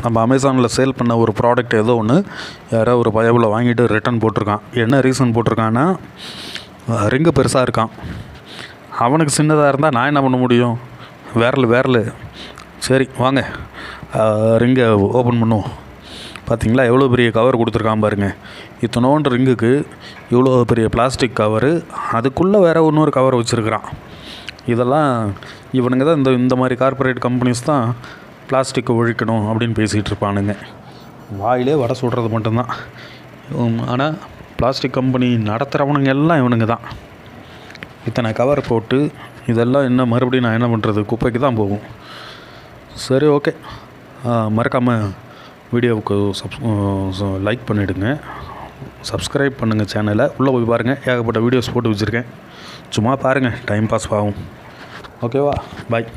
நம்ம அமேசானில் சேல் பண்ண ஒரு ப்ராடக்ட் ஏதோ ஒன்று யாரோ ஒரு பயபில் வாங்கிட்டு ரிட்டன் போட்டிருக்கான். என்ன ரீசன் போட்டிருக்கான்னா, ரிங்கு பெருசாக இருக்கான். அவனுக்கு சின்னதாக இருந்தால் நான் என்ன பண்ண முடியும்? வேறலு. சரி வாங்க ரிங்கை ஓப்பன் பண்ணுவோம். பார்த்தீங்களா எவ்வளோ பெரிய கவர் கொடுத்துருக்கான் பாருங்கள். இத்தனோண்டு ரிங்குக்கு இவ்வளோ பெரிய பிளாஸ்டிக் கவரு, அதுக்குள்ளே வேறு இன்னொரு கவர் வச்சுருக்கிறான். இதெல்லாம் இவனுங்க தான் இந்த மாதிரி கார்ப்பரேட் கம்பெனிஸ் தான் பிளாஸ்டிக்கை ஒழிக்கணும் அப்படின்னு பேசிகிட்டு இருப்பானுங்க. வாயிலே வடை சுடுறது மட்டும்தான். ஆனால் பிளாஸ்டிக் கம்பெனி நடத்துகிறவனுங்க எல்லாம் இவனுங்க தான். இத்தனை கவர் போட்டு இதெல்லாம் என்ன மறுபடியும் நான் என்ன பண்ணுறது? குப்பைக்கு தான் போகும். சரி ஓகே, மறக்காமல் வீடியோவுக்கு லைக் பண்ணிவிடுங்க, சப்ஸ்கிரைப் பண்ணுங்கள் சேனலை. உள்ளே போய் பாருங்கள், ஏகப்பட்ட வீடியோஸ் போட்டு வச்சுருக்கேன். சும்மா பாருங்கள், டைம் பாஸ் ஆகும். ஓகேவா? பாய்.